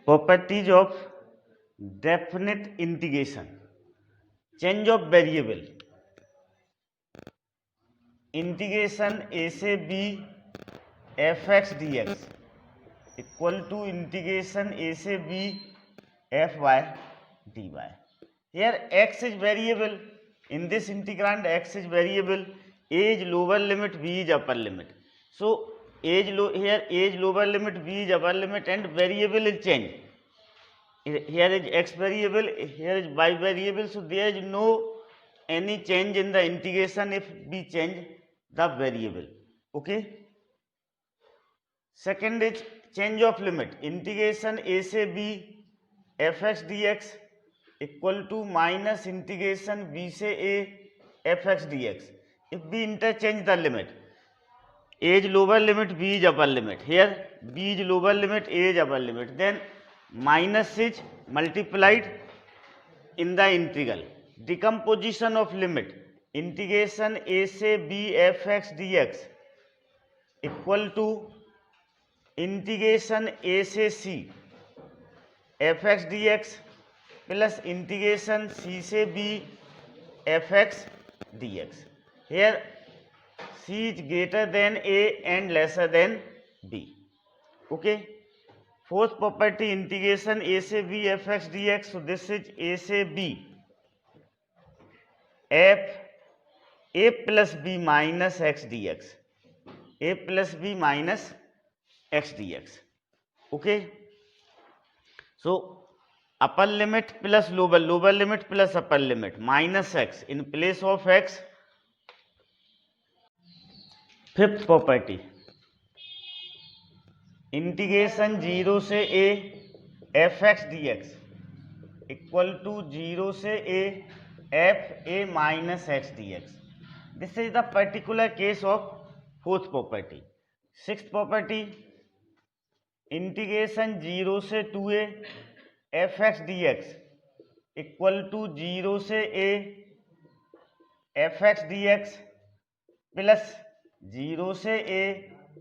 Properties of definite integration. Change of variable. Integration a से b fx dx equal to integration a से b fy dy. Here x is variable. In this integrand x is variable. A is lower limit, b is upper limit. So here a is lower limit, b is upper limit, and variable is change. Here is x variable, here is y variable. So there is no any change in the integration if we change the variable. Okay. Second is change of limit. Integration a से b fx dx equal to minus integration b से a fx dx. If we interchange the limit, a is lower limit, b is upper limit. Here b is lower limit, a is upper limit. Then minus is multiplied in the integral. Decomposition of limit. Integration a से b fx dx equal to integration a से c fx dx plus integration c से b fx dx. Here c is greater than a and lesser than b. Okay. Fourth property, integration a से b fx dx. So this is a से b f a plus b minus x dx. A plus b minus x dx. Okay. So upper limit plus lower limit plus upper limit minus x in place of x. Fifth property, integration 0 से a fx dx equal to 0 से a f a minus x dx. This is the particular case of fourth property. Sixth property, integration 0 से 2a fx dx equal to 0 से a fx dx plus 0 से a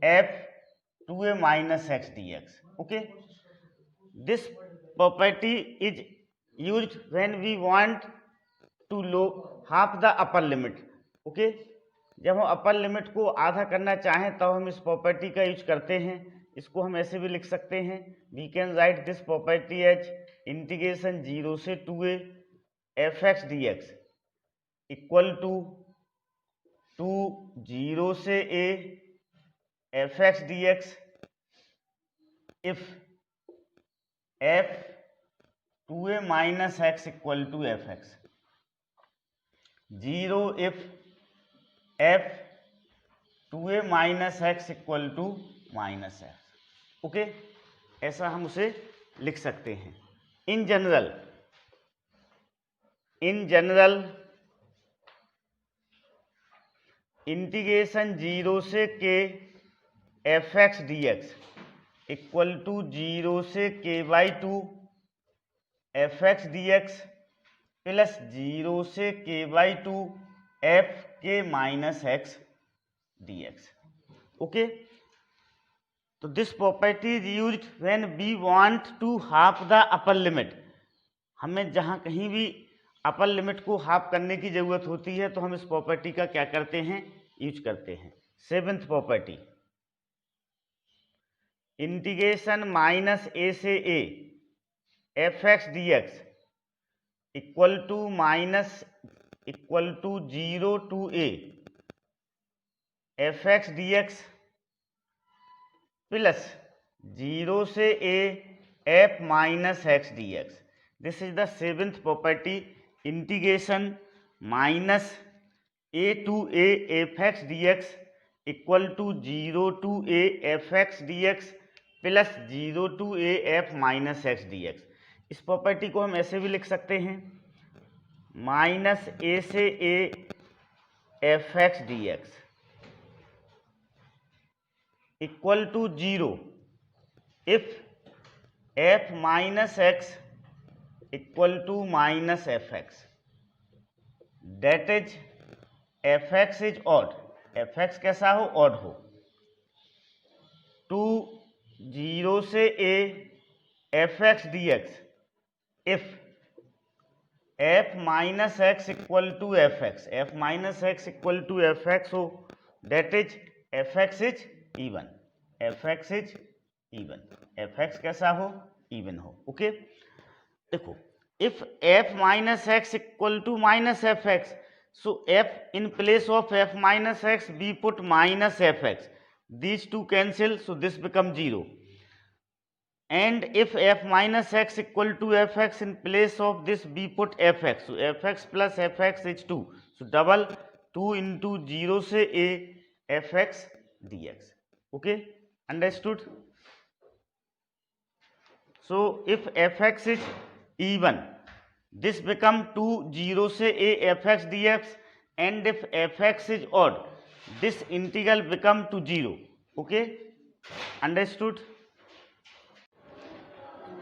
f 2a minus x dx. Okay. This property is used when we want to half the upper limit. Okay. जब हम upper limit को आधा करना चाहें तब हम इस प्रॉपर्टी का यूज करते हैं. इसको हम ऐसे भी लिख सकते हैं. We can write this property as integration 0 से 2a fx dx equal to 0 से a fx dx if f 2a minus x equal to fx. 0 if f 2a minus x equal to minus x. Okay. ऐसा हम उसे लिख सकते हैं. In general integration 0 से k fx dx equal to 0 से k by 2 fx dx plus 0 से k by 2 f k minus x dx. Okay. So this property is used when we want to half the upper limit. हमें जहां कहीं भी upper limit को half करने की जरूरत होती है तो हम इस प्रॉपर्टी का क्या करते हैं, यूज करते हैं. Seventh property, integration minus a से a fx dx equal to 0 to a fx dx plus 0 से a f minus x dx. This is the seventh property, integration minus a to a fx dx equal to 0 to a fx dx plus 0 to a f minus x dx. इस property को हम ऐसे भी लिख सकते हैं, minus a से a fx dx equal to 0 if f minus x equal to minus fx. That is fx is odd. fx कैसा हो, ऑड हो. टू 0 से a f x d x if f minus x equal to fx, f minus x equal to fx, so that is fx is even, fx is even, fx कैसा हो, even हो. Okay, देखो if f minus x equal to minus fx, so f in place of f minus x we put minus fx, these two cancel, so this becomes 0. And if f minus x equal to fx, in place of this we put fx, so fx plus fx is 2, so double 2 into 0 से a fx dx. Okay, understood? So if fx is even, this become 2 0 से a fx dx, and if fx is odd, this integral become to 0. Okay, understood?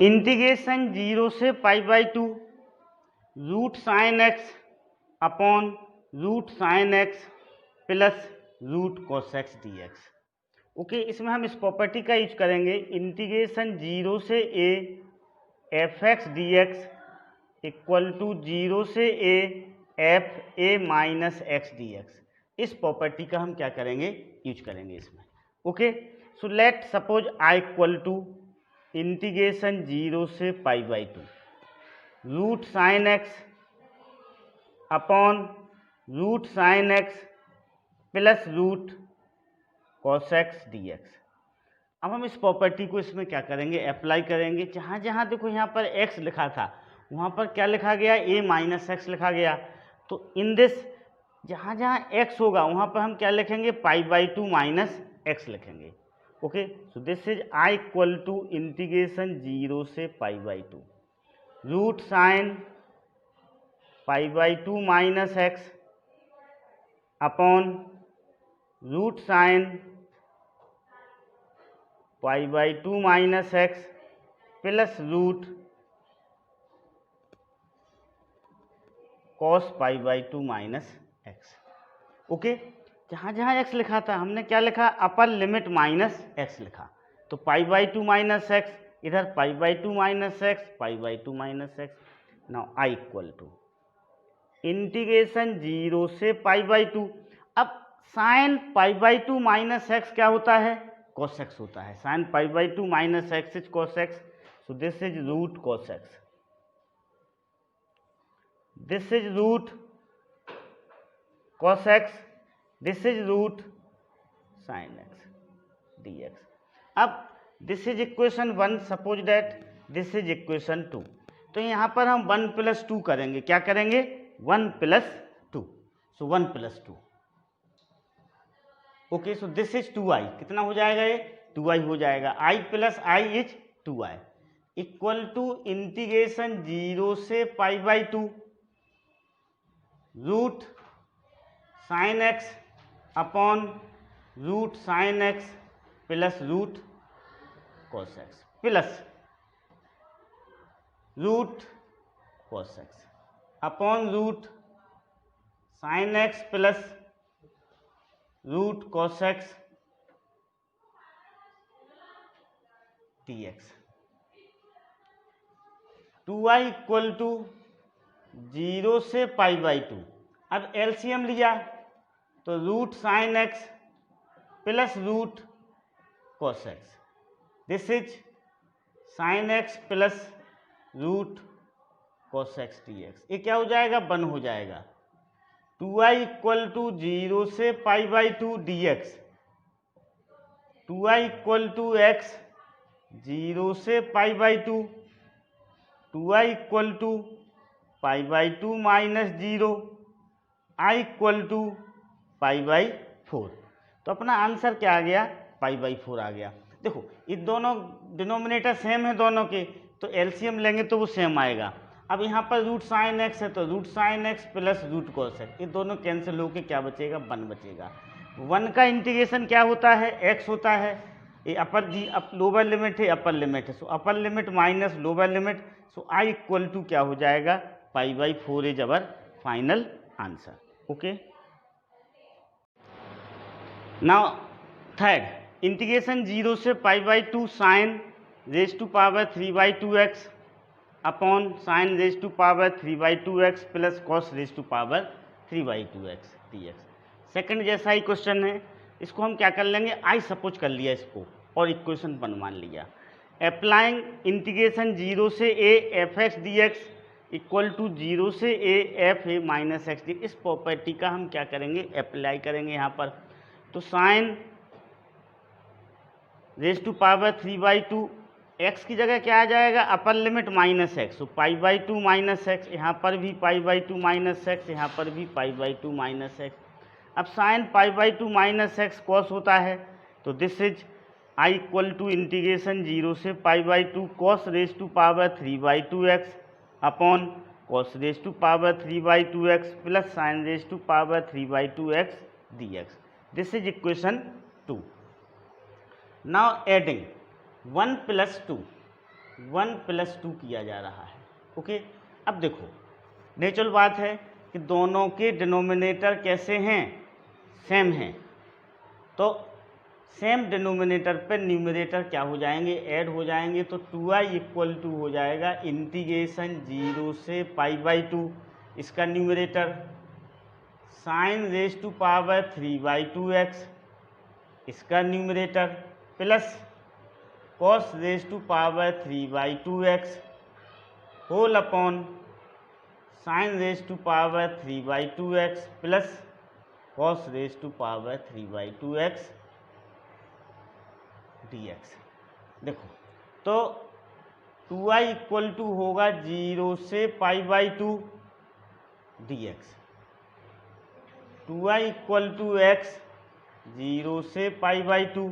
Integration 0 से pi by 2 root sine x upon root sine x plus root cos x d x. Okay, इसमें हम इस property का use करेंगे. Integration 0 से a f x d x equal to 0 से a f a minus x d x. इस property का हम क्या करेंगे, यूज करेंगे इसमें. Okay, so let suppose I equal to integration 0 से pi by 2 root sine x upon root sine x plus root cos x d x. अब हम इस प्रॉपर्टी को इसमें क्या करेंगे, अप्लाई करेंगे. जहाँ जहाँ देखो यहाँ पर x लिखा था वहाँ पर क्या लिखा गया, a माइनस एक्स लिखा गया. तो इन दिस जहाँ जहाँ x होगा वहाँ पर हम क्या लिखेंगे, पाई बाई 2 माइनस एक्स लिखेंगे. Okay, so this is I equal to integration 0 से pi by 2 root sine pi by 2 minus x upon root sine pi by 2 minus x plus root cos pi by 2 minus x. Okay, जहाँ जहाँ x लिखा था हमने क्या लिखा, अपर limit minus x लिखा. तो पाई बाई 2 माइनस एक्स, इधर pi by 2 minus x, pi by 2 minus x. Now I equal to integration 0 से पाई बाई 2. अब sine pi by 2 minus x क्या होता है, कॉस एक्स होता है. Sine pi by 2 minus x is cos x, so this is root cos x. This is root cos x, this is root sin x dx. अब this is equation 1, suppose that this is equation 2. तो यहाँ पर हम 1 plus 2 करेंगे. क्या करेंगे, 1 plus 2, so 1 plus 2. Okay, so this is 2i. कितना हो जाएगा, ये 2i हो जाएगा. i plus i is 2i equal to integration 0 से pi by 2 root sine x upon root sine x plus root cos x plus root cos x upon root sine x plus root cos x d x. 2i equal to 0 से pi by 2. अब LCM लिया तो root sine x plus root cos x. This is sine x plus root cos x d x. ये क्या हो जाएगा, 1 हो जाएगा. 2i इक्वल टू 0 से pi by 2 d x. 2i equal to x 0 से pi by 2. 2i equal to pi by 2 minus 0. i equal to pi by 4. तो अपना आंसर क्या आ गया, पाई बाई 4 आ गया. देखो ये दोनों डिनोमिनेटर सेम है दोनों के, तो एलसीएम लेंगे तो वो सेम आएगा. अब यहाँ पर रूट साइन एक्स है तो root sine x plus root cos x, ये दोनों कैंसिल होके क्या बचेगा, 1 बचेगा. 1 का इंटीग्रेशन क्या होता है, x होता है. ये अपर जी लोअर लिमिट है, अपर लिमिट है, so upper limit minus lower limit. So i equal to क्या हो जाएगा, pi by 4 is our final answer. Okay, now third integration 0 से pi by 2 sine raise to power 3/2x upon sine raise to power 3/2x plus cos raise to power 3/2x dx। Second जैसा ही question है, इसको हम क्या कर लेंगे, I suppose कर लिया इसको और इक्वेशन वन मान लिया। अप्लाइंग इंटीग्रेशन 0 से a fx dx equal to 0 से a f a minus x d, इस प्रॉपर्टी का हम क्या करेंगे, अप्लाई करेंगे यहाँ पर। तो sine raise to power 3/2 x की जगह क्या आ जाएगा, अपर लिमिट माइनस एक्स, तो π/2 माइनस एक्स, यहाँ पर भी π/2 माइनस एक्स, यहाँ पर भी π/2 माइनस एक्स। अब साइन π/2 माइनस एक्स कॉस होता है, तो this is I equal to integration 0 से π/2 cos raise to power 3/2x upon cos raise to power 3/2x plus sine raise to power 3/2x dx। This is equation 2। Now adding 1 + 2 किया जा रहा है। Okay, अब देखो नेचुरल बात है कि दोनों के डिनोमिनेटर कैसे हैं, सेम हैं, तो सेम डिनोमिनेटर पे न्यूमरेटर क्या हो जाएंगे, ऐड हो जाएंगे। तो 2i इक्वल टू हो जाएगा इंटीग्रेशन 0 से π/2, इसका numerator sine raise to power 3/2x, इसका numerator plus cos raise to power 3/2x whole upon sine raise to power 3/2x plus cos raise to power 3/2x dx। देखो तो 2i equal to होगा 0 से π/2 dx, 2i equal to x 0 से π/2,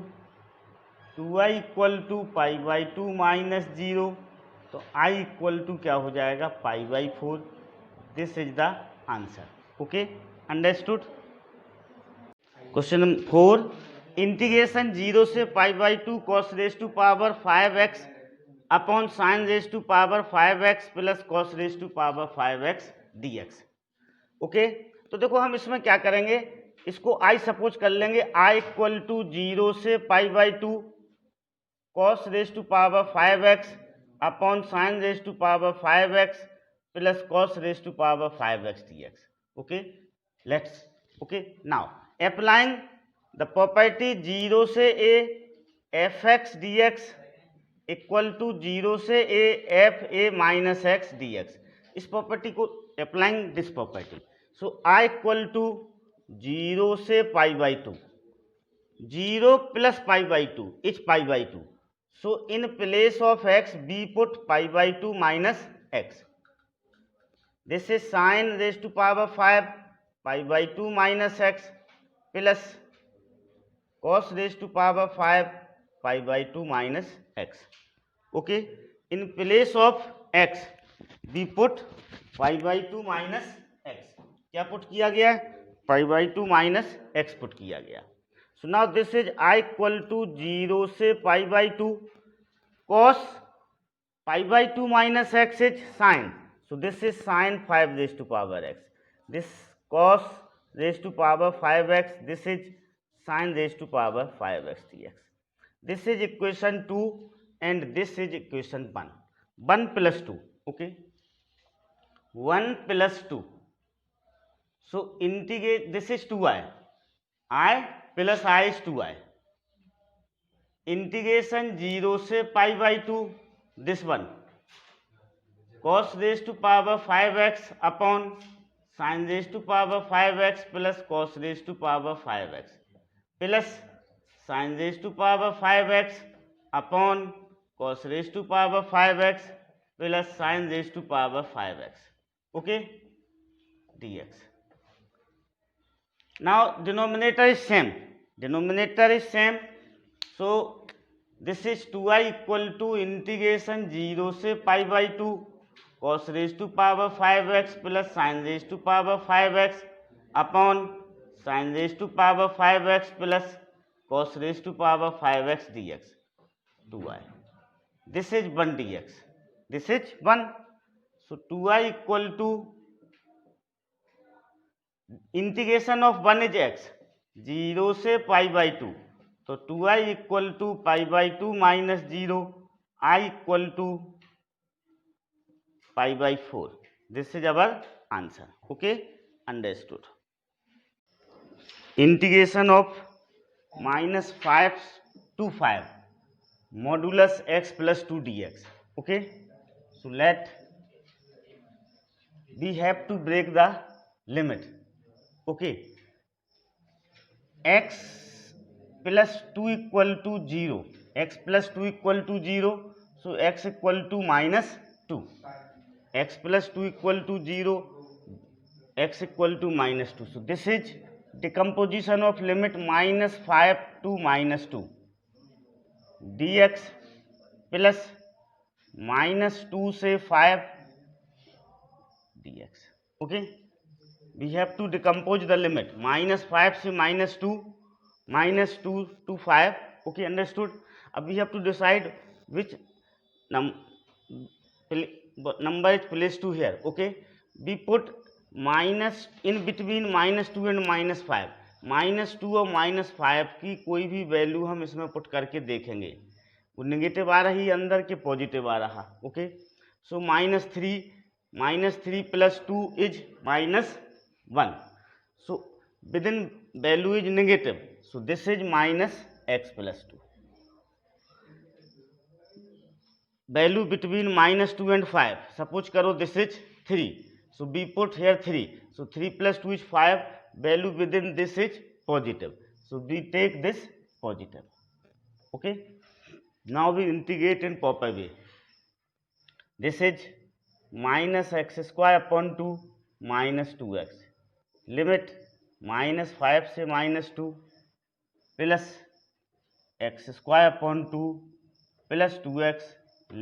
2i equal to π/2 minus 0, तो i equal to क्या हो जाएगा, π/4। This is the answer. Okay, understood. Question number 4, integration 0 से π/2 cos raise to power 5x upon sine raise to power 5x plus cos raise to power 5x dx। Okay, तो देखो हम इसमें क्या करेंगे, इसको i सपोज कर लेंगे, i इक्वल टू 0 से π/2 cos raise to power 5x upon sine raise to power 5x plus cos raise to power 5x dx। Okay, let's okay now applying the property 0 से a fx dx equal to 0 से a f a minus x dx। इस property को applying this property, so i equal to 0 से π/2, 0 plus π/2 is π/2, so in place of x we put π/2 minus x, this is sin raised to power 5 π/2 minus x plus cos raised to power 5 π/2 minus x। okay, in place of x we put π/2 minus x, क्या put किया गया, π/2 minus x put किया गया। So now this is I equal to 0 से π/2 cos π/2 minus x is sin, so this is sin 5 raised to power x, this cos raised to power 5x, this is sin raised to power 5x dx। this is equation 2 and this is equation 1, 1 plus 2, okay, 1 plus 2, so integrate, this is 2i, I plus i is 2i, integration 0 से π/2 this one cos raise to power 5x upon sine raise to power 5x plus cos raise to power 5x plus sine raise to power 5x upon cos raise to power 5x plus sine raise to power 5x, okay dx। now denominator is same, so this is 2i equal to integration 0 से π/2 cos raised to power 5x plus sin raised to power 5x upon sin raised to power 5x plus cos raised to power 5x dx, 2i, this is 1 dx, this is 1, so 2i equal to integration of 1 is x, 0 से π/2, तो 2i equal to π/2 minus 0 I equal to pi by 4. This is our answer. Okay, understood. Integration of minus 5 to 5 modulus x plus 2 dx. Okay, so let we have to break the limit. Okay, x plus 2 equal to 0, x plus 2 equal to 0, so x equal to minus 2, x plus 2 equal to 0, x equal to minus 2. So this is decomposition of limit minus 5 to minus 2 dx plus minus 2 से 5 dx. Okay, we have to decompose the limit minus 5 से minus 2 to 5. Okay, understood. अब we have to decide which number is placed to here. Okay, we put minus in between minus 2 and minus 5. Minus 2 और minus 5 की कोई भी value हम इसमें put करके देखेंगे, वो नेगेटिव आ रही अंदर के पॉजिटिव आ रहा. Okay, so minus 3 plus 2 is minus 1. So with in value is negative, so this is minus x plus 2. Value between minus 2 and 5, suppose करो this is 3, so we put here 3, so 3 plus 2 is 5, value within this is positive, so we take this positive. Okay, now we integrate in proper way. This is minus x square upon 2 minus 2x, limit minus 5 से minus 2 plus x square upon 2 plus 2x,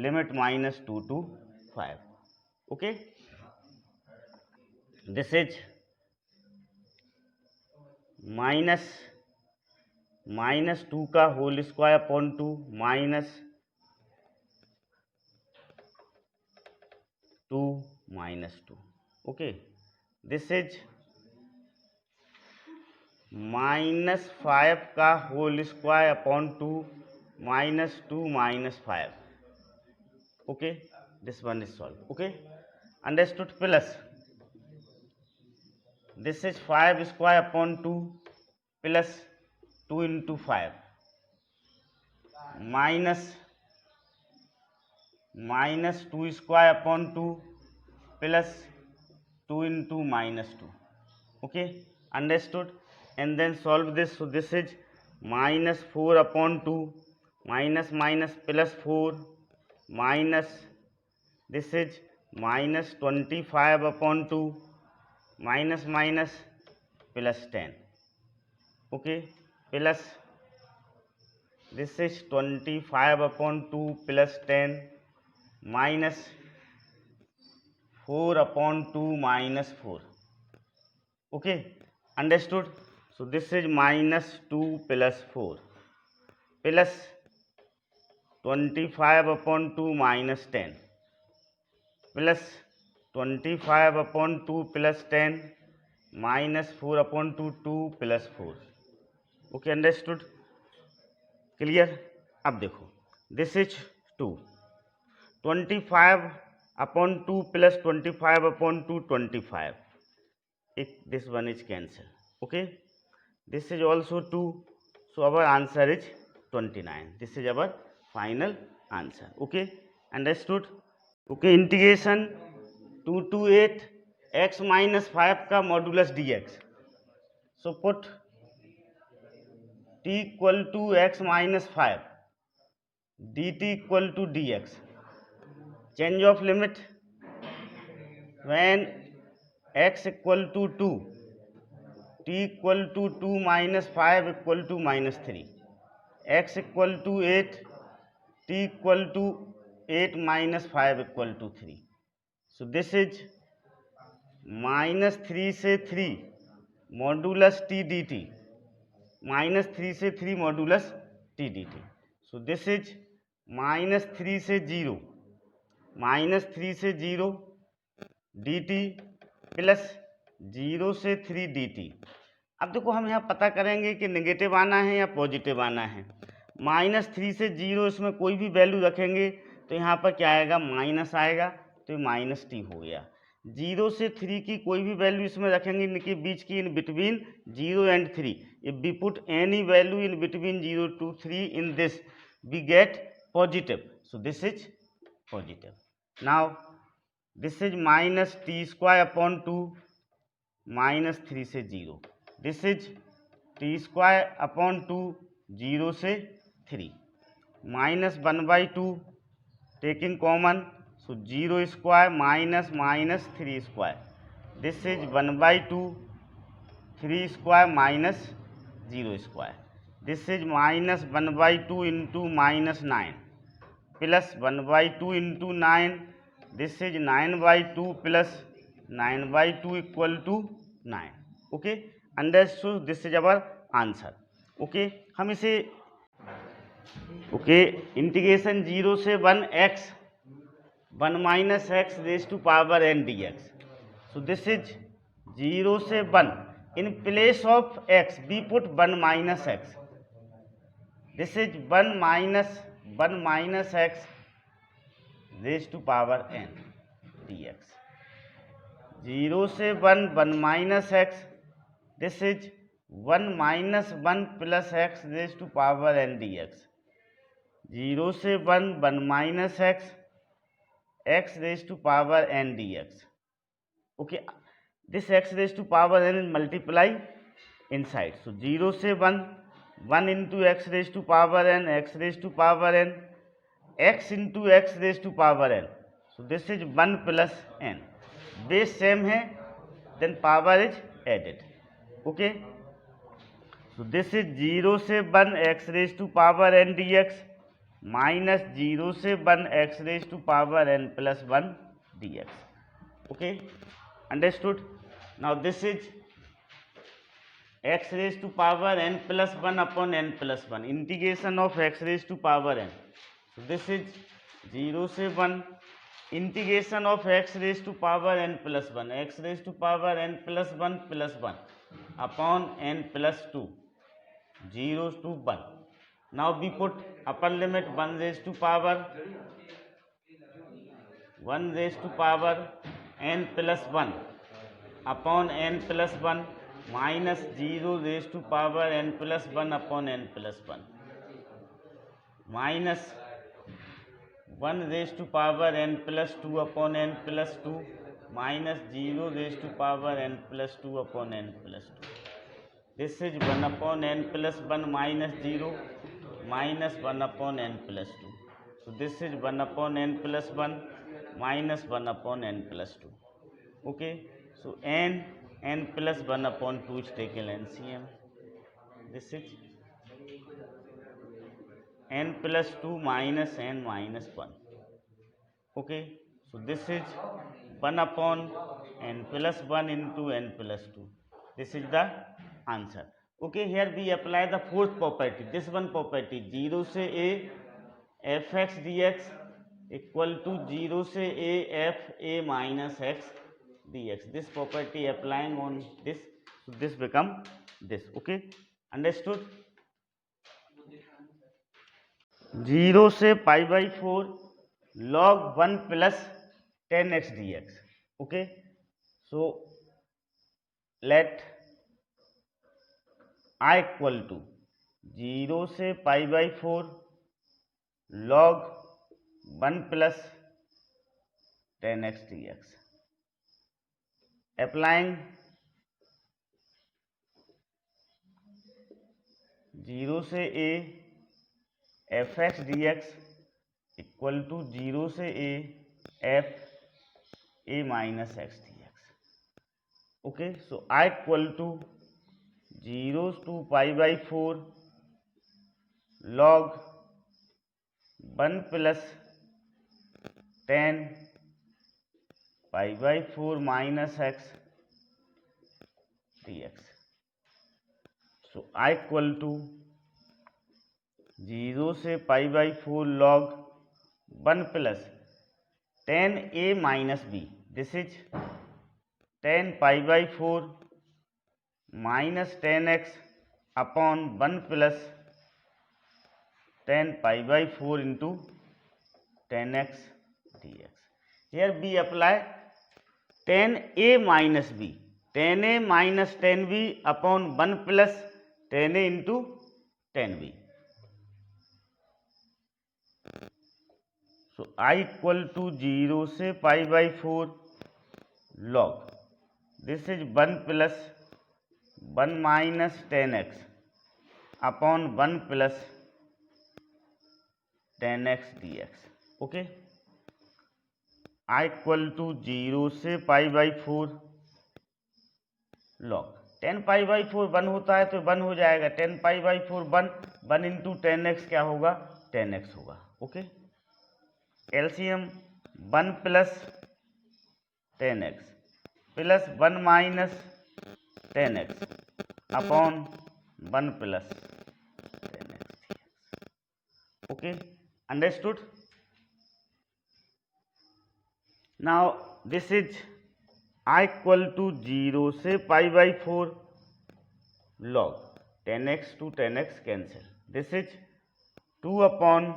limit minus 2 to 5. Okay, this is minus 2 का whole square upon 2 minus 2 minus 2. Okay, this is minus 5 का whole square upon 2 minus 2 minus 5. Okay, this one is solved. Okay, understood. Plus this is 5 square upon 2 plus 2 into 5 minus 2 square upon 2 plus 2 into minus 2. Okay, understood. And then solve this. So this is minus 4 upon 2 minus plus 4 minus, this is minus 25 upon 2 minus plus 10. Okay, plus this is 25 upon 2 plus 10 minus 4 upon 2 minus 4. Okay, understood. So this is minus 2 plus 4 plus 25 upon 2 minus 10 plus 25 upon 2 plus 10 minus 4 upon 2 plus 4. Okay, understood, clear. अब देखो this is 2, 25 upon 2 plus 25 upon 2 25, this one is cancelled. Okay, this is also 2, so our answer is 29. This is our final answer. Okay, understood. Okay, integration 2 to 8 x minus 5 का modulus dx. So put t equal to x minus 5 dt equal to dx. Change of limit when x equal to 2, t equal to 2 minus 5 equal to minus 3, x equal to 8, t equal to 8 minus 5 equal to 3. So this is minus 3 से 3 modulus t dt, minus 3 से 3 modulus t dt. So this is minus 3 से 0 dt plus 0 से 3 dt. अब देखो हम यहाँ पता करेंगे कि नेगेटिव आना है या पॉजिटिव आना है. -3 से 0 इसमें कोई भी वैल्यू रखेंगे तो यहाँ पर क्या आएगा, माइनस आएगा, तो ये माइनस टी हो गया। 0 से 3 की कोई भी वैल्यू इसमें रखेंगे इनके बीच की, in between 0 and 3, if we put any value in between 0 to 3 in this we get positive, so this is positive. Now this is minus t square upon 2 minus 3 से 0, this is t square upon 2 0 से 3 minus 1/2 taking common, so 0 square minus minus 3 square, this is 1/2 3 square minus 0 square, this is minus 1/2 into minus 9 plus 1/2 into 9, this is 9/2 plus 9/2 equal to 9. Okay, understood, this is our answer. Okay, हम इसे integration 0 से 1 x 1 minus x raised to power n dx. So this is 0 से 1. In place of x, we put 1 minus x. This is 1 minus x raised to power n dx. 0 से 1 1 minus x. This is 1 minus 1 plus x raised to power n dx. 0 से 1 1 minus x x raised to power n dx. Okay, this x raised to power n is multiply inside, so 0 से 1 1 into x raised to power n, x raised to power n, x into x raised to power n, so this is 1 plus n, base same है, then power is added. Okay, so this is 0 से 1 x raised to power n dx minus 0 से 1 x raised to power n plus 1 dx. Okay, understood. Now this is x raised to power n plus 1 upon n plus 1, integration of x raised to power n. So this is 0 से 1 integration of x raised to power n plus 1, x raised to power n plus 1 upon n plus 2, 0 to 1. Now we put upper limit 1 raised to power n plus 1 upon n plus 1 minus 0 raised to power n plus 1 upon n plus 1 minus 1 raised to power n plus 2 upon n plus 2 minus 0 raised to power n plus 2 upon n plus 2. This is 1 upon n plus 1 minus 0 minus 1 upon n plus 2. So this is 1 upon n plus 1 minus 1 upon n plus 2. Okay, so n plus 1 upon 2 is taken LCM. This is n plus 2 minus n minus 1. Okay, so this is 1 upon n plus 1 into n plus 2. This is the answer. Okay, here we apply the fourth property, this one property, 0 से a fx dx equal to 0 से a f a minus x dx. This property applying on this, so this become this. Okay, understood. 0 से π/4 log 1 plus 10x dx. Okay, so let I equal to 0 से π/4 log 1 plus 10x dx. Applying 0 से a fx dx equal to 0 से a f a minus x dx. Okay, so I equal to 0 to π/4 log 1 plus 10 π/4 minus x dx. So I equal to 0 से π/4 log 1 plus 10a minus b. This is 10 π/4 minus 10x upon 1 plus 10 π/4 into 10x dx. Here we apply 10a minus b, 10a minus 10b upon 1 plus 10a into 10b. So I equal to 0 से पाई by 4 log, this is 1 plus 1 minus 10x upon 1 plus 10x dx. Okay, I equal to 0 से पाई by 4 log 10 pi by 4 1 होता है तो 1 हो जाएगा, 10 pi by 4 1 into 10x क्या होगा, 10x होगा. Okay, LCM 1 plus 10x plus 1 minus 10x upon 1 plus 10x. Okay, understood. Now this is I equal to 0 से पाई by 4 log 10x to 10x cancel, this is 2 upon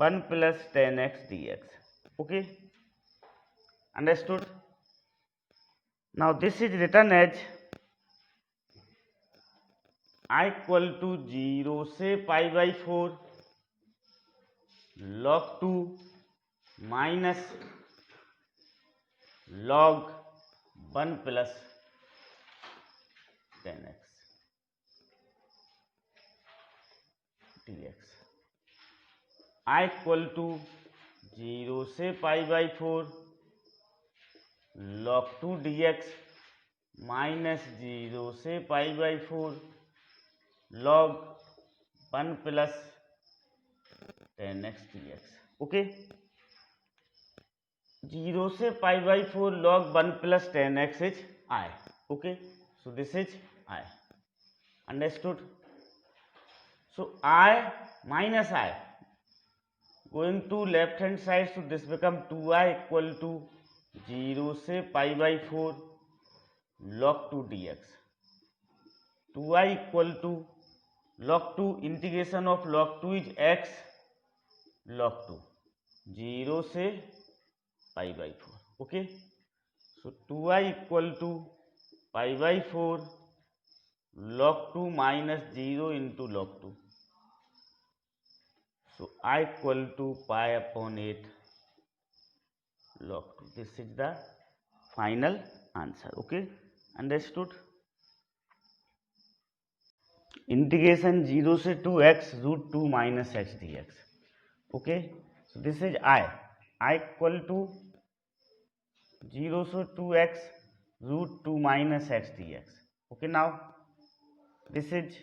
1 plus 10x dx. Okay, understood. Now this is written as I equal to 0 से पाई by 4 log 2 minus log 1 plus 10x dx. I equal to 0 से पाई by 4 log 2 dx minus 0 से पाई by 4 log 1 plus 10x dx. Okay, 0 से पाई by 4 log 1 plus 10x is I. Okay, so this is I. Understood? So I minus I going to left hand side, so this become 2I equal to 0 से पाई by 4 log 2 dx. 2I equal to log 2 integration of log 2 is x log 2 0 से पाई by 4. Okay, so 2i equal to pi by 4 log 2 minus 0 into log 2. So I equal to pi upon 8 log 2. This is the final answer. Okay, understood. Integration 0 से 2x root 2 minus x dx. Okay, so this is I equal to 0 से 2x root 2 minus x dx. Okay, now this is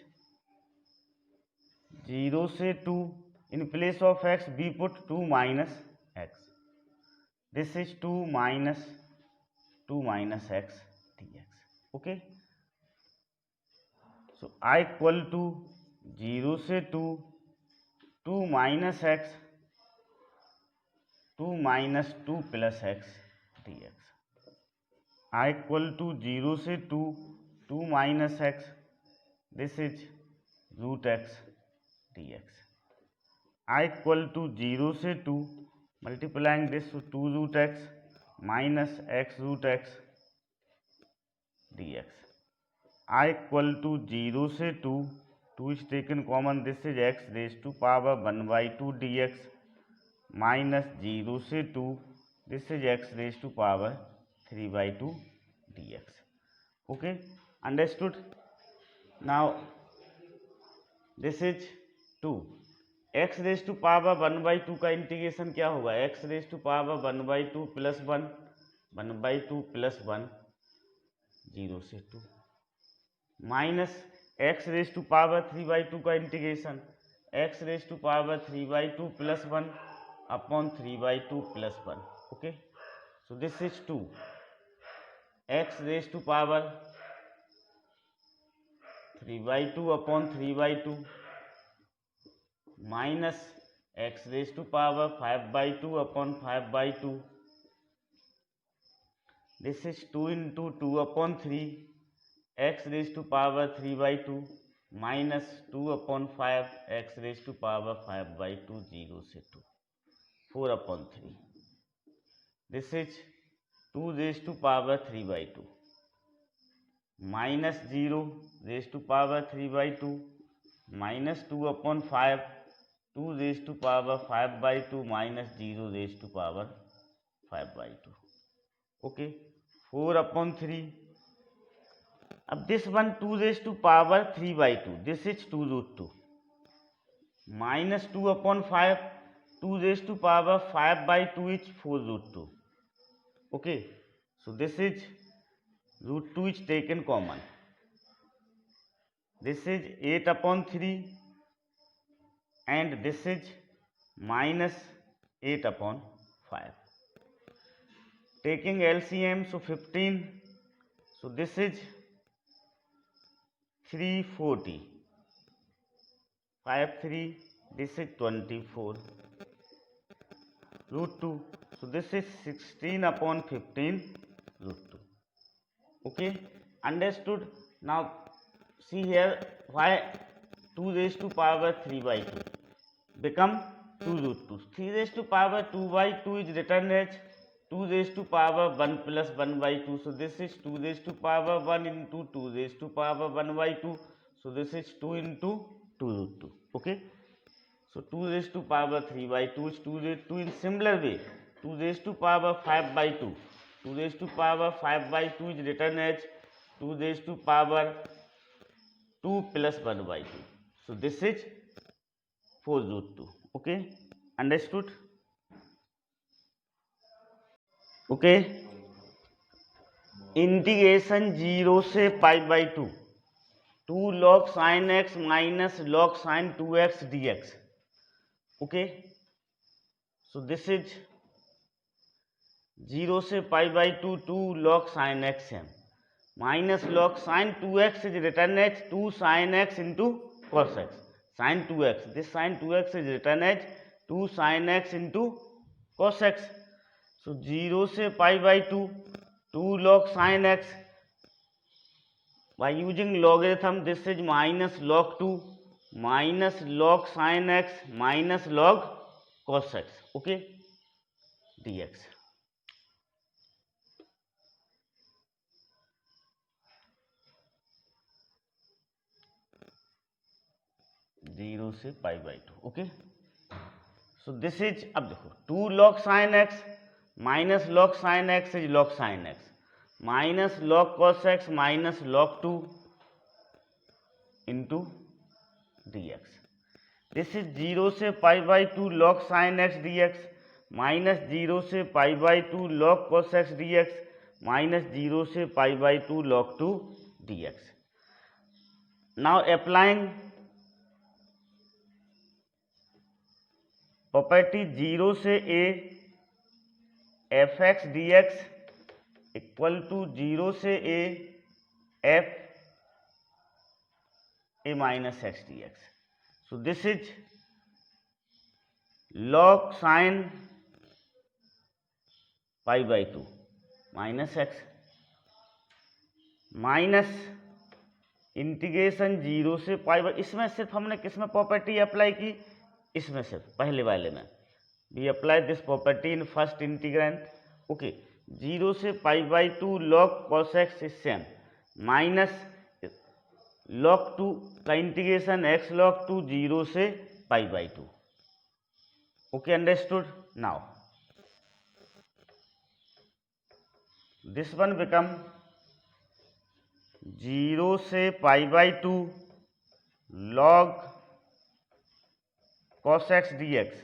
0 से 2, in place of x we put 2 minus x. This is 2 minus x dx. Okay, so I equal to 0 से 2 minus x, 2 minus 2 plus x dx. I equal to 0 से 2 minus x, this is root x dx. I equal to 0 से 2 multiplying this, so 2 root x minus x root x dx. I equal to 0 से 2 is taken common, this is x raised to power 1 by 2 dx minus 0 से 2, this is x raised to power 3 by 2 dx. Okay, understood. Now this is 2, x raised to power 1 by 2 का integration क्या होगा, x raised to power 1 by 2 plus 1 by 2 plus 1 0 से 2 minus x raised to power 3 by 2 का integration x raised to power 3 by 2 plus 1 upon 3 by 2 plus 1. Okay, so this is 2, x raised to power 3 by 2 upon 3 by 2 minus x raised to power 5 by 2 upon 5 by 2. This is 2 into 2 upon 3, x raised to power 3 by 2 minus 2 upon 5 x raised to power 5 by 2 0 से 2. 4/3. This is 2 raised to power 3/2 minus 0 raised to power 3/2 minus 2/5, 2 raised to power 5/2 minus 0 raised to power 5/2. Okay, 4/3. अब this one 2 raised to power 3/2, this is 2√2 minus 2/5, 2 raised to power 5/2 is 4√2. Okay, so this is √2 is taken common. This is 8/3 and this is minus 8/5. Taking LCM, so 15, so this is 340, 5 3, this is 24 √2, so this is 16/15 √2. Okay, understood. Now see here, why 2 raised to power 3/2 become 2√2. 3 raised to power 2/2 is written as 2 raised to power 1 plus 1/2. So this is 2 raised to power 1 into 2 raised to power 1/2. So this is 2 into 2√2. Okay, so 2 raised to power 3/2 is 2 raised to, in similar way 2 raised to power 5/2. 2 raised to power 5/2 is written as 2 raised to power 2 plus 1/2. So this is 4√2. Okay, understood. Okay, integration 0 से π/2 2 log sin x minus log sin 2x dx. Okay, so this is 0 से π/2 2 log sin x है minus log sin 2x is written as 2 sin x into cos x. Sin 2x, this sin 2x is written as 2 sin x into cos x. So 0 से π/2 2 log sin x, by using logarithm this is minus log 2 minus log sin x minus log cos x. Okay, dx. Zero से π/2. Okay, so this is, अब देखो 2 log sin x minus log sin x is log sin x minus log cos x minus log 2 into dx. This is 0 से π/2 log sin x dx minus 0 से π/2 log cos x dx minus 0 से π/2 log 2 dx. Now applying property 0 से a fx dx equal to 0 से a f a minus x dx. So this is log sin π/2 minus x minus integration 0 से π/, इसमें सिर्फ हमने किसमें property apply की, इसमें सिर्फ पहले वाले में we apply this property in first integrand. Okay, 0 से π/2 log cos x is same minus log 2 का इंटीग्रेशन x log 2 0 से π/2. Okay, understood. Now this one become 0 से π/2 log cos x dx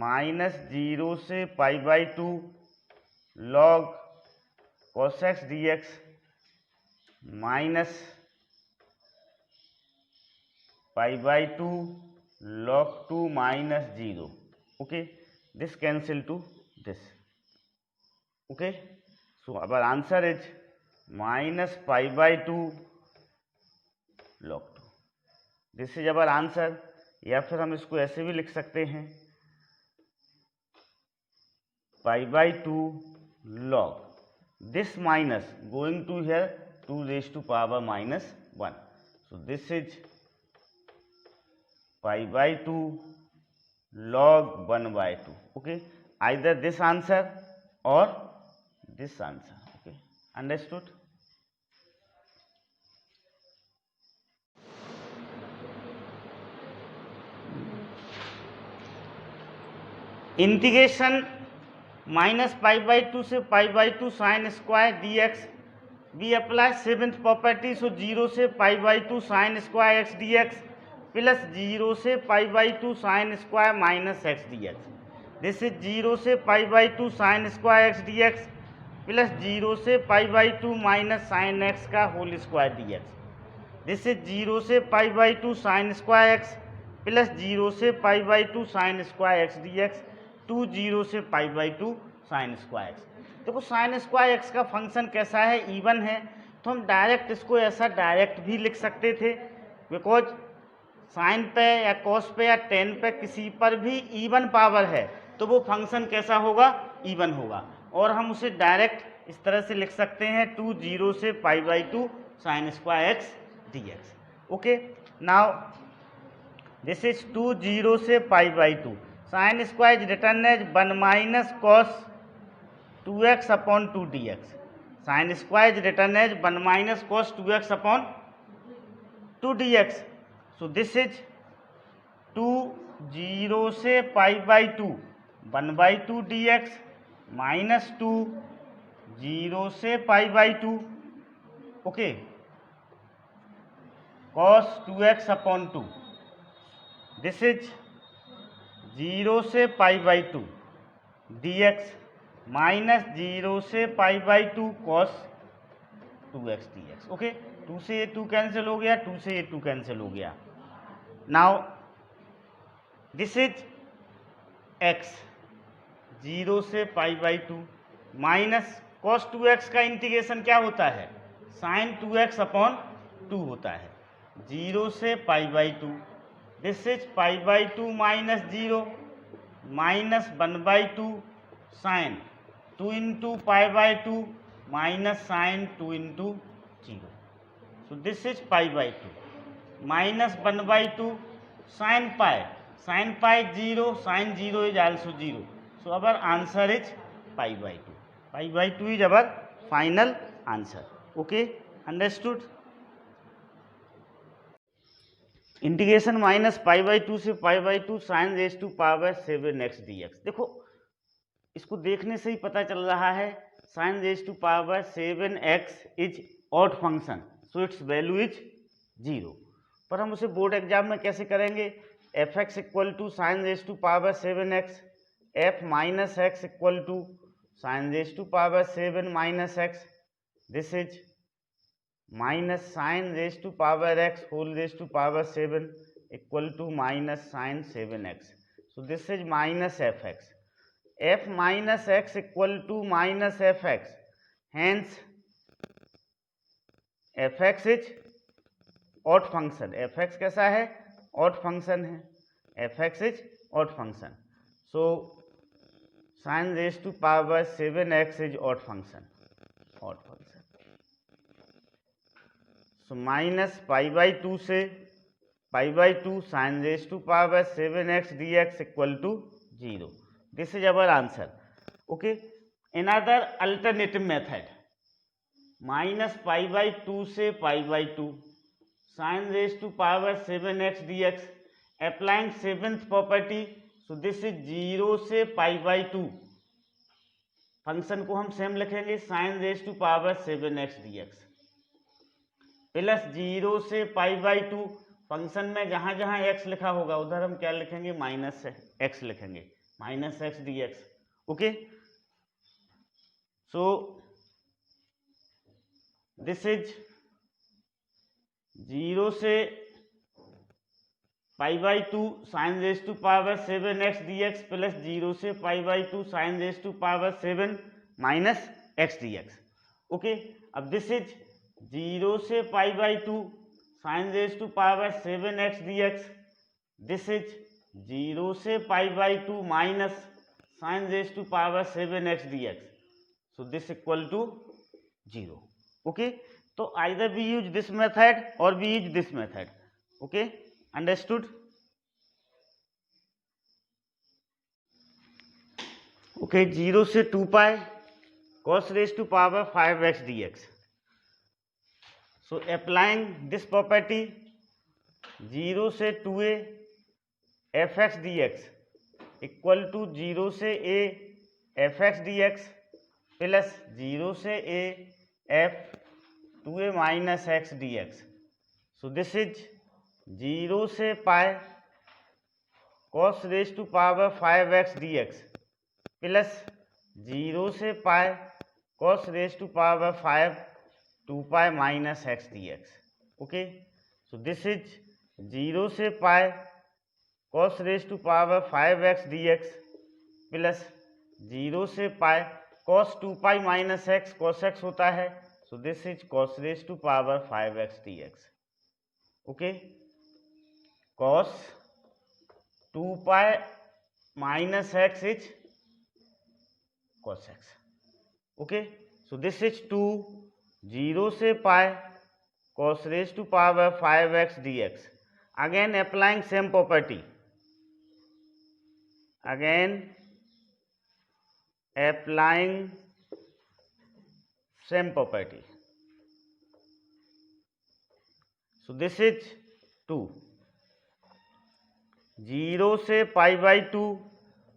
minus 0 से π/2 log cos x dx minus π/2 log 2 minus 0. Okay, this cancel to this. Okay, so our answer is minus π/2 log 2. This is our answer. या फिर हम इसको ऐसे भी लिख सकते हैं π/2 log this minus going to here 2 raised to power minus 1. So this is π/2 log 1/2. Okay, either this answer or this answer. Okay, understood? Integration -π/2 से π/2 sin square dx. We apply seventh property. So 0 से π/2 sin square x dx plus 0 से π/2 sin square minus x dx. This is 0 से π/2 sin square x dx plus 0 से π/2 minus sin x का whole square dx. This is 0 से π/2 sin square x plus 0 से π/2 sin square x dx to 0 से π/2 sin square x. देखो sine square x का function कैसा है, इवन है, तो हम डायरेक्ट इसको ऐसा डायरेक्ट भी लिख सकते थे, बिकॉज साइन पे या कॉस पे या टेन पे किसी पर भी इवन पावर है तो वो फंक्शन कैसा होगा, इवन होगा. और हम उसे डायरेक्ट इस तरह से लिख सकते हैं 2 0 से π/2 sine square x dx. Okay, now this is 2 0 से π/2 sine square written as 1 minus cos 2x upon 2 dx. Sine square is written as 1 minus cos 2x upon 2 dx. So this is 2 0 से π/2 1/2 dx minus 2 0 से π/2 okay cos 2x upon 2. This is 0 से π/2 dx minus 0 से π/2 cos 2x dx. Okay, 2 से ये 2 cancel हो गया, 2 से ये 2 कैंसिल हो गया. नाउ दिस इज x 0 से π/2 माइनस कॉस 2x का इंटीग्रेशन क्या होता है, साइन 2x अपॉन 2 होता है. 0 से π/2 this is π/2 minus 0 minus 1/2 sine 2 into π/2 minus sine 2 into 0. So this is π/2 minus 1/2 sine pi 0 sine 0 is also 0. So our answer is π/2. π/2 is our final answer. Okay, understood. Integration -π/2 से π/2 sine raise to power 7x dx. देखो इसको देखने से ही पता चल रहा है sine raise to power 7x is odd function, so its value is 0. पर हम उसे बोर्ड एग्जाम में कैसे करेंगे, fx equal to sine raise to power 7x, f minus x equal to sine raise to power 7 minus x. This is minus sine raise to power x whole raise to power 7 equal to minus sine 7x. So this is minus fx. f minus x equal to minus fx, hence fx is odd function. fx कैसा है, odd function है. fx is odd function. So sign raise to power 7x is odd function, odd function. So minus π/2 से π/2 sine raise to power 7x dx equal to 0. This is our answer. Okay, another alternative method, minus π/2 से π/2 sin raised to power 7x dx, applying seventh property. So this is 0 से π/2. Function को हम same लिखेंगे sin raised to power 7x dx plus 0 से π/2. Function में जहां जहां x लिखा होगा उधर हम क्या लिखेंगे, माइनस x लिखेंगे, minus x dx. Okay, so this is 0 से π/2 sine raise to power 7x dx plus 0 से π/2 sine raise to power 7 minus x dx. Okay, अब दिस इज 0 से π/2 sine raise to power 7x dx. This is 0 से π/2 minus sine raise to power 7x dx. So this equal to 0. Okay, तो either we use this method और we use this method. Okay, understood. Okay, 0 से 2 पाई cos raised to power 5x dx. So applying this property, 0 से 2a fx dx equal to 0 से a fx dx plus 0 से a f 2a minus x dx. So this is 0 से पाई cos raised to power 5x dx plus 0 से पाई cos raised to power 5 2 pi minus x dx. Okay, so this is 0 से पाई cos raised to power 5x dx plus 0 से पाई cos 2 pi minus x cos x होता है, so this is cos raised to power 5x dx. Okay, cos 2 pi minus x is cos x. Okay, so this is 2 0 से pi cos raised to power 5x dx. Again applying same property. Again applying same property. So this is 2 0 से pi by 2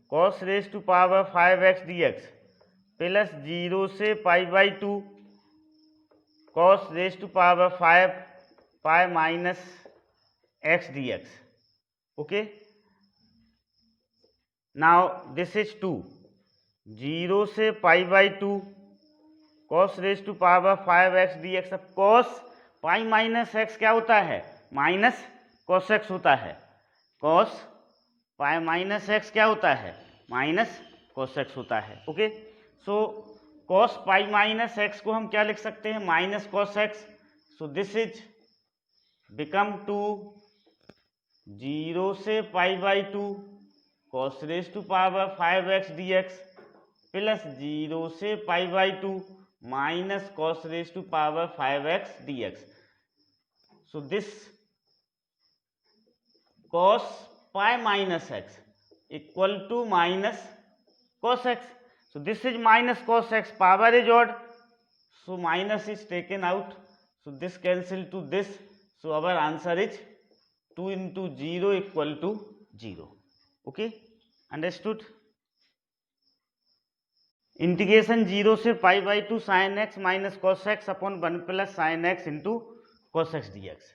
cos raised to power 5x dx plus 0 से pi by 2 cos raised to power 5 pi minus x dx. Okay, now this is 2 0 से pi by 2 cos raised to power 5x dx. अब cos pi minus x क्या होता है? Minus cos x होता है. cos pi minus x क्या होता है? माइनस cos x होता है. Okay, so cos pi minus x को हम क्या लिख सकते हैं? Minus cos x. So this is become 2 0 से pi by 2 cos raise to power 5x dx plus 0 से pi by 2 minus cos raise to power 5x dx. So this cos pi minus x equal to minus cos x. So this is minus cos x, power is odd, so minus is taken out, so this cancel to this, so our answer is 2 into 0 equal to 0. Okay, understood? Integration 0 से pi by 2 sin x minus cos x upon 1 plus sin x into cos x dx.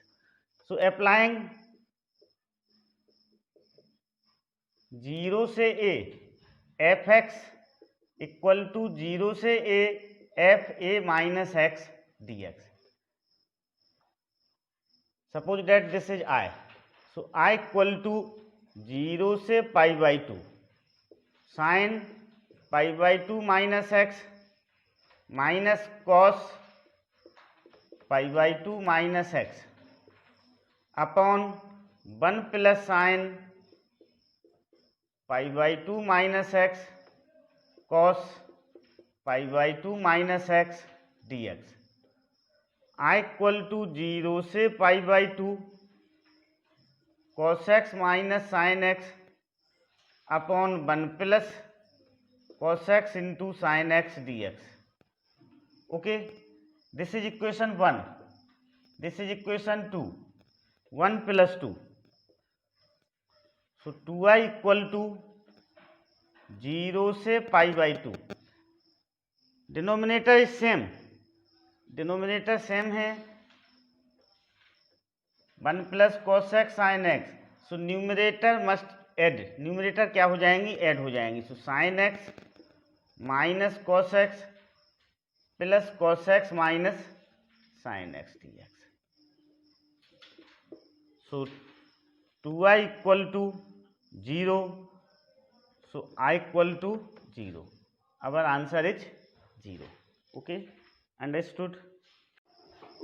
So applying 0 से a fx equal to 0 से a f a minus x dx. Suppose that this is i, so i equal to 0 से pi by 2 sine pi by 2 minus x minus cos pi by 2 minus x upon 1 plus sine pi by 2 minus x cos pi by 2 minus x dx. i equal to 0 से pi by 2 cos x minus sine x upon 1 plus cos x into sign x dx. Okay, this is equation 1, this is equation 2, 1 plus 2. So 2i equal to 0 से pi by 2. Denominator is same, denominator same है, 1 plus cos x sine x. So numerator must add, numerator क्या हो जाएंगी? Add हो जाएंगी. So sine x minus cos x plus cos x minus sine x d x. So 2i equal to 0. So I equal to 0. Our answer is 0. Okay, understood?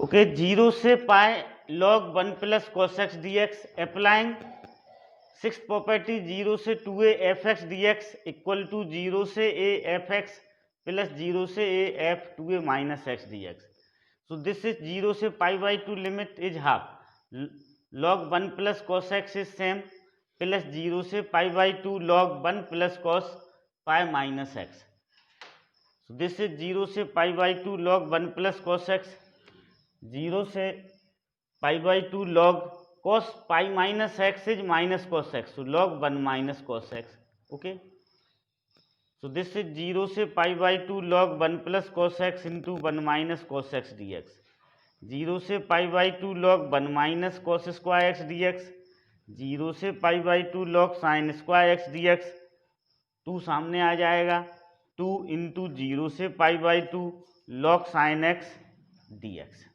Okay, 0 से pi log 1 plus cos x dx. Applying sixth property, 0 से 2a fx dx equal to 0 से a fx plus 0 से a f 2a minus x dx. So this is 0 से pi by 2 limit is half. Log 1 plus cos x is same. Plus 0 से pi by 2 log 1 plus cos pi minus x. So this is 0 से pi by 2 log 1 plus cos x. 0 से pi by 2 log cos pi minus x is minus cos x. So log 1 minus cos x. Okay. So this is 0 से pi by 2 log 1 plus cos x into 1 minus cos x dx. 0 से pi by 2 log 1 minus cos square x dx. 0 से pi by 2 log sin square x dx. 2 सामने आ जाएगा. 2 into 0 से pi by 2 log sin x dx.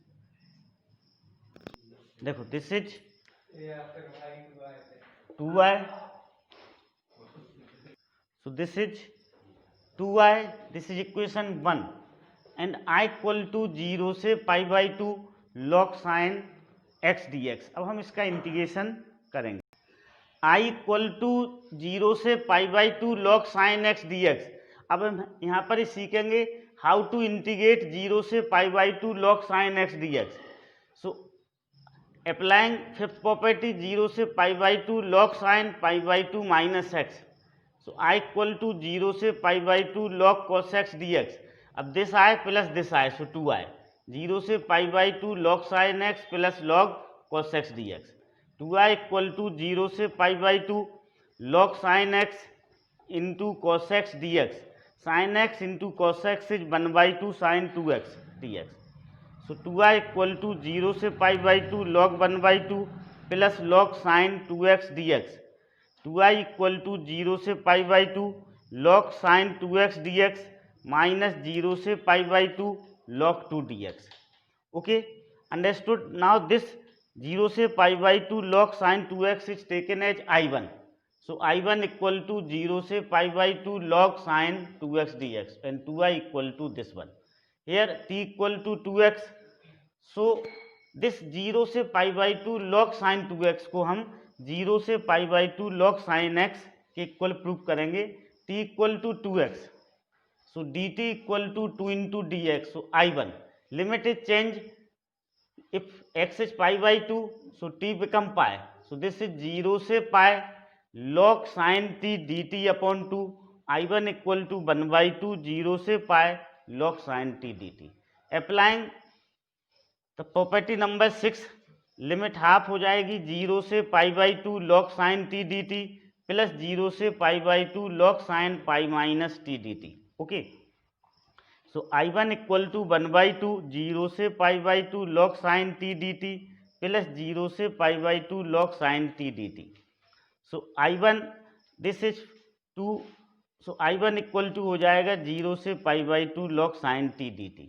देखो this is 2y. So this is 2y. This is equation 1 and I equal to 0 से pi by 2 log sin x dx. अब हम इसका integration करेंगे. I equal to 0 से pi by 2 log sin x dx. अब हम यहाँ पर ही सीखेंगे हाउ टू इंटीग्रेट 0 से pi by 2 log sin x dx. So applying fifth property 0 से pi by 2 log sin pi by 2 minus x. So I equal to 0 से pi by 2 log cos x dx. अब this I plus this I, so 2 I. 0 से pi by 2 log sin x plus log cos x dx. 2i equal to 0 से pi by 2 log sin x into cos x dx. sin x into cos x is 1 by 2 sin 2x dx. So 2i equal to 0 से pi by 2 log 1 by 2 plus log sin 2x dx. 2i equal to 0 से pi by 2 log sin 2x dx minus 0 से pi by 2 log 2 dx. Okay, understood. Now this 0 से pi by 2 log sin 2x is taken as I1. So I1 equal to 0 से pi by 2 log sin 2x dx and 2i equal to this one. Here t equal to 2x. So this 0 से pi by 2 log sin 2x को हम 0 से pi by 2 log sin x के equal prove करेंगे. t equal to 2x. So dt equal to 2 into d x. So I1 limit is change. If x is pi by 2, so t become pi. So this is 0 से pi log sin t dt upon 2. I1 equal to 1 by 2 0 से pi log sin t dt. Applying the property number 6, limit half हो जाएगी 0 से pi by 2 log sin t dt plus 0 से pi by 2 log sin pi minus t dt. Okay, so I1 equal to 1 by 2 0 से pi by 2 log sin t dt plus 0 से pi by 2 log sin t dt. So I1 this is 2. So I1 equal to हो जाएगा 0 से pi by 2 log sin t dt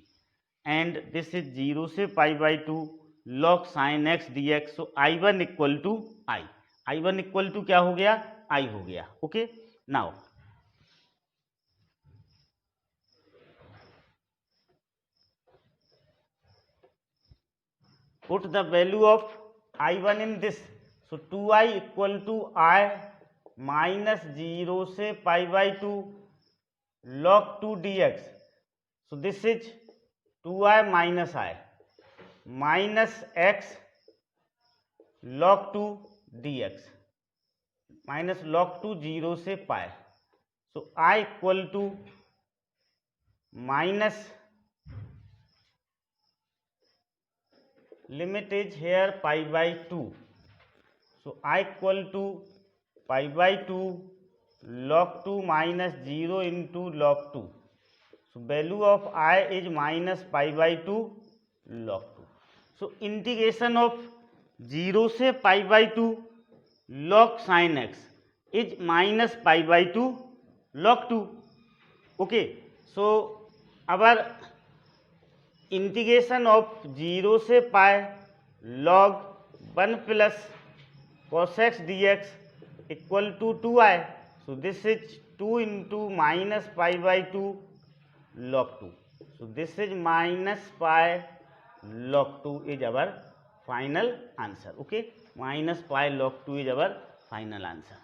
and this is 0 से pi by 2 log sin x dx. So I1 equal to I. I1 equal to क्या हो गया? I हो गया. Okay, now put the value of I1 in this. So 2i equal to I minus 0 से pi by 2 log 2 dx. So this is 2i minus I minus x log 2 dx minus log 2 0 से पाई. So I equal to minus limit is here pi by 2. So I equal to pi by 2 log 2 minus 0 into log 2. So value of I is minus pi by 2 log 2. So integration of 0 से pi by 2 log sin x is minus pi by 2 log 2. Okay, so our integration of 0 से pi log 1 plus cos x dx equal to 2i. So this is 2 into minus pi by 2 log 2. So this is minus pi log 2 is our final answer. Okay, minus pi log 2 is our final answer.